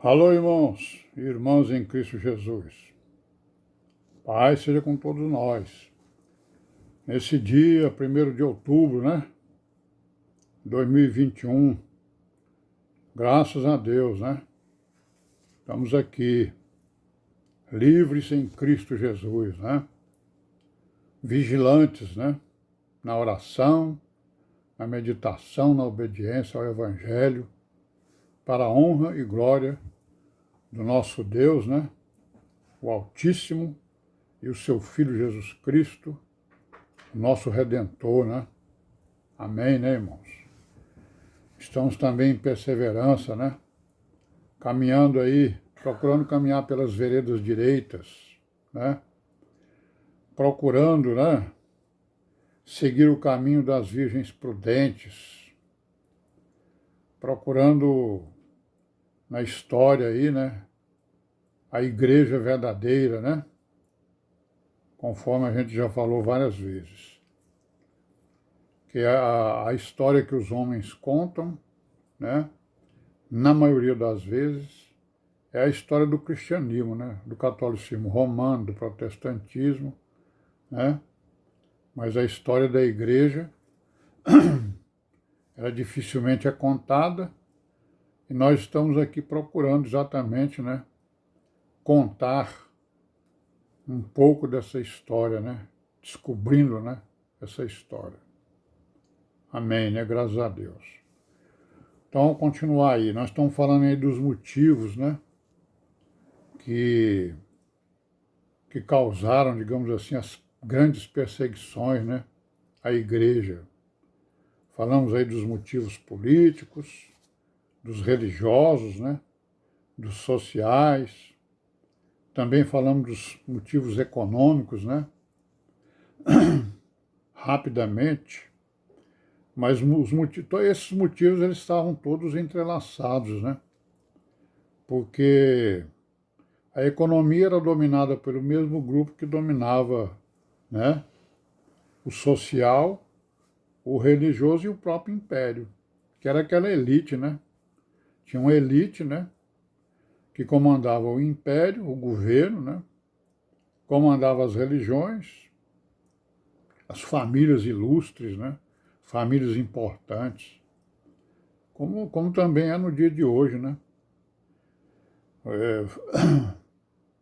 Alô, irmãos e irmãs em Cristo Jesus. Paz seja com todos nós. Nesse dia, 1º de outubro, 2021, graças a Deus, estamos aqui, livres em Cristo Jesus, Vigilantes, na oração, na meditação, na obediência ao Evangelho, para a honra e glória do nosso Deus, o Altíssimo, e o seu Filho Jesus Cristo, nosso Redentor, Amém, irmãos? Estamos também em perseverança, Caminhando aí, procurando caminhar pelas veredas direitas, Procurando, seguir o caminho das virgens prudentes, procurando na história aí, a igreja verdadeira, conforme a gente já falou várias vezes. Que é a história que os homens contam, na maioria das vezes, é a história do cristianismo, do catolicismo romano, do protestantismo, Mas a história da igreja, ela dificilmente é contada, e nós estamos aqui procurando exatamente, contar um pouco dessa história, Descobrindo, essa história. Amém, Graças a Deus. Então, vamos continuar aí. Nós estamos falando aí dos motivos, que causaram, digamos assim, as grandes perseguições, à igreja. Falamos aí dos motivos políticos, dos religiosos, dos sociais. Também falamos dos motivos econômicos, rapidamente. Mas esses motivos eles estavam todos entrelaçados, Porque a economia era dominada pelo mesmo grupo que dominava, o social, o religioso e o próprio império, que era aquela elite, Tinha uma elite, que comandava o império, o governo, comandava as religiões, as famílias ilustres, famílias importantes, como também é no dia de hoje,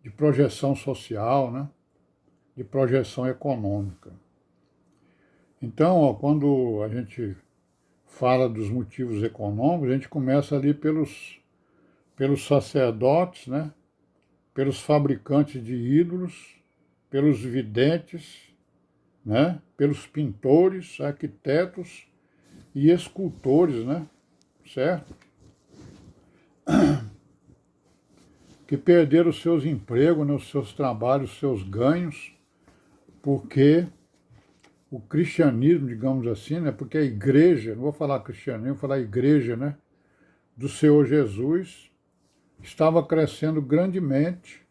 De projeção social, de projeção econômica. Então, quando a gente fala dos motivos econômicos, a gente começa ali pelos sacerdotes, pelos fabricantes de ídolos, pelos videntes, pelos pintores, arquitetos e escultores, certo? Que perderam os seus empregos, os seus trabalhos, os seus ganhos, porque o cristianismo, digamos assim, porque a igreja, não vou falar cristianismo, vou falar igreja, do Senhor Jesus, estava crescendo grandemente,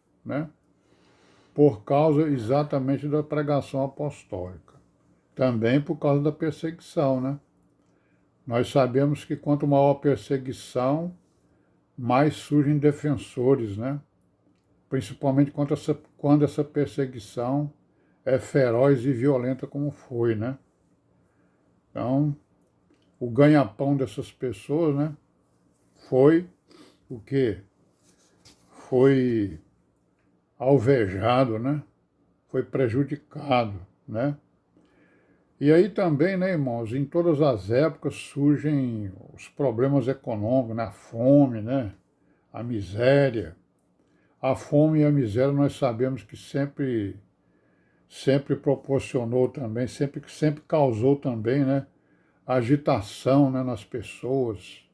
por causa exatamente da pregação apostólica. Também por causa da perseguição, Nós sabemos que quanto maior a perseguição, mais surgem defensores, Principalmente quando essa perseguição é feroz e violenta como foi, Então, o ganha-pão dessas pessoas, foi o quê? Foi alvejado, Foi prejudicado, E aí também, irmãos, em todas as épocas surgem os problemas econômicos, A fome, A miséria. A fome e a miséria nós sabemos que sempre proporcionou também, sempre causou também, agitação, nas pessoas,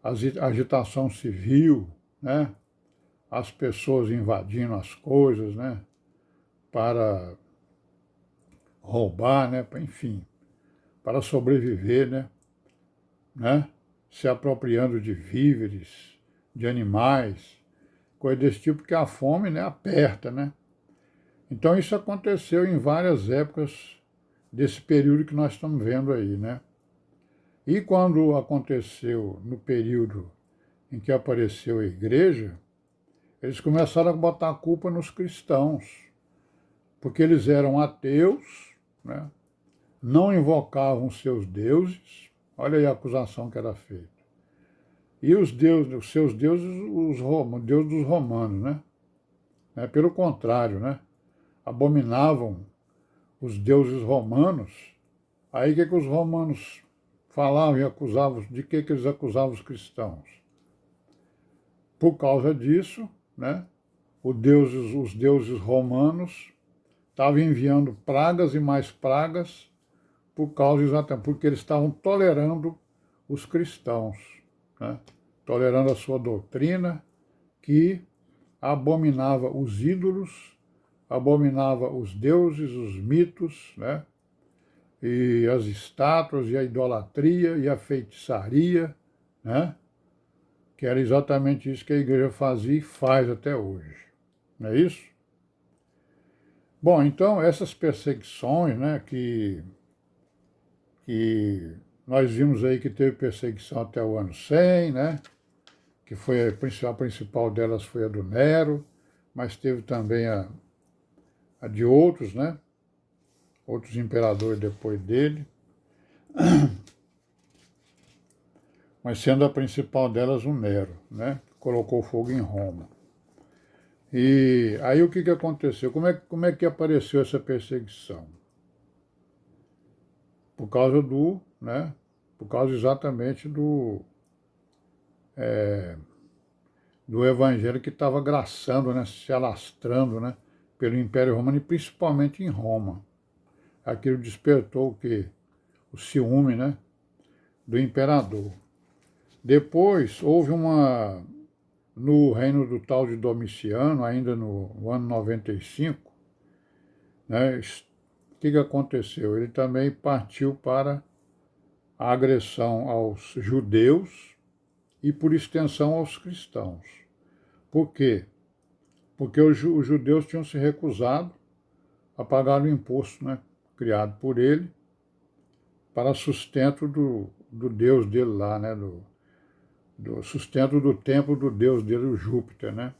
agitação civil, as pessoas invadindo as coisas, para roubar, enfim, para sobreviver, Se apropriando de víveres, de animais, coisa desse tipo, que a fome, aperta, Então isso aconteceu em várias épocas desse período que nós estamos vendo aí, E quando aconteceu no período em que apareceu a igreja, eles começaram a botar a culpa nos cristãos, porque eles eram ateus, né? Não invocavam seus deuses, olha aí a acusação que era feita. E os seus deuses, Deus dos romanos, né? Pelo contrário, né? Abominavam os deuses romanos. Aí o que os romanos falavam e acusavam, de que eles acusavam os cristãos? Por causa disso, né? Os deuses romanos estavam enviando pragas e mais pragas por causa exatamente porque eles estavam tolerando os cristãos, né? Tolerando a sua doutrina, que abominava os ídolos, abominava os deuses, os mitos, né? E as estátuas, e a idolatria, e a feitiçaria, né? Que era exatamente isso que a igreja fazia e faz até hoje. Não é isso? Bom, então essas perseguições, né, que nós vimos aí que teve perseguição até o ano 100, né, que foi a principal delas foi a do Nero, mas teve também a de outros, né, outros imperadores depois dele, mas sendo a principal delas o Nero, né, que colocou fogo em Roma. E aí o que aconteceu? Como é que apareceu essa perseguição? Por causa né, por causa exatamente do evangelho que estava graçando, né, se alastrando, né, pelo Império Romano e principalmente em Roma. Aquilo despertou o quê? O ciúme, né, do imperador. Depois houve no reino do tal de Domiciano, ainda no ano 95, né, o que aconteceu? Ele também partiu para a agressão aos judeus e, por extensão, aos cristãos. Por quê? Porque os judeus tinham se recusado a pagar o imposto, né, criado por ele para sustento do deus dele lá, né, do sustento do templo do deus dele, o Júpiter, né?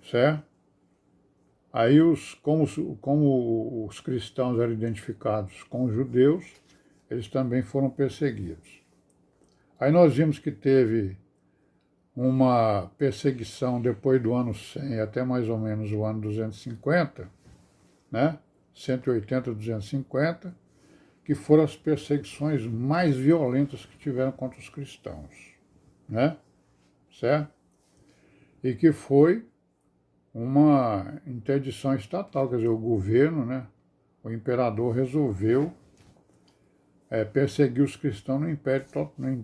Certo? Aí, como os cristãos eram identificados com os judeus, eles também foram perseguidos. Aí nós vimos que teve uma perseguição depois do ano 100 até mais ou menos o ano 250, né? 180, 250, que foram as perseguições mais violentas que tiveram contra os cristãos, né? Certo? E que foi uma interdição estatal, quer dizer, o governo, né? O imperador resolveu perseguir os cristãos no império,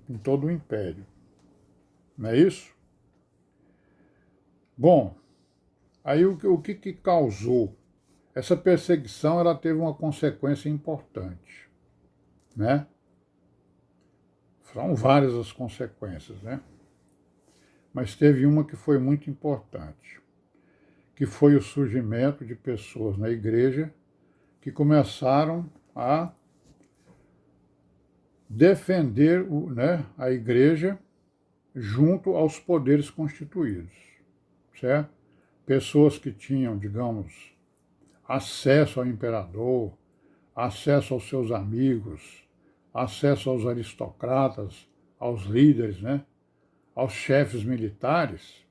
em todo o império. Não é isso? Bom, aí o que causou? Essa perseguição ela teve uma consequência importante, né? São várias as consequências, né? Mas teve uma que foi muito importante, que foi o surgimento de pessoas na igreja que começaram a defender né, a igreja junto aos poderes constituídos, certo? Pessoas que tinham, digamos, acesso ao imperador, acesso aos seus amigos, acesso aos aristocratas, aos líderes, né, aos chefes militares.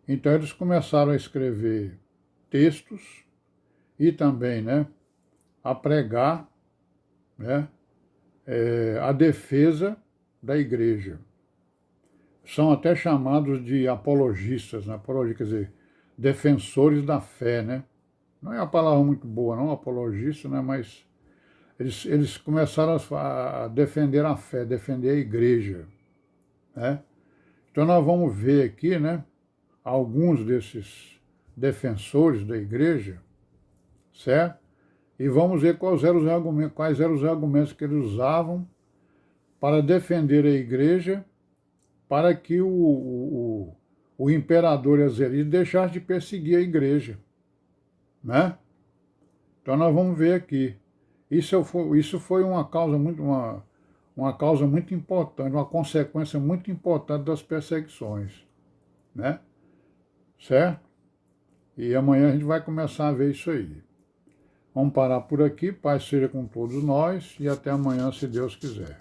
Então eles começaram a escrever textos e também, né, a pregar, né, a defesa da igreja. São até chamados de apologistas, né? Quer dizer, defensores da fé, né? Não é uma palavra muito boa, não, apologista, né? Mas eles começaram a defender a fé, defender a igreja, né? Então nós vamos ver aqui, né, alguns desses defensores da igreja, certo? E vamos ver quais eram os argumentos que eles usavam para defender a igreja, para que o imperador Azerídeo deixasse de perseguir a igreja, né? Então nós vamos ver aqui. Isso foi uma causa uma causa muito importante, uma consequência muito importante das perseguições, né? Certo? E amanhã a gente vai começar a ver isso aí. Vamos parar por aqui, paz seja com todos nós e até amanhã, se Deus quiser.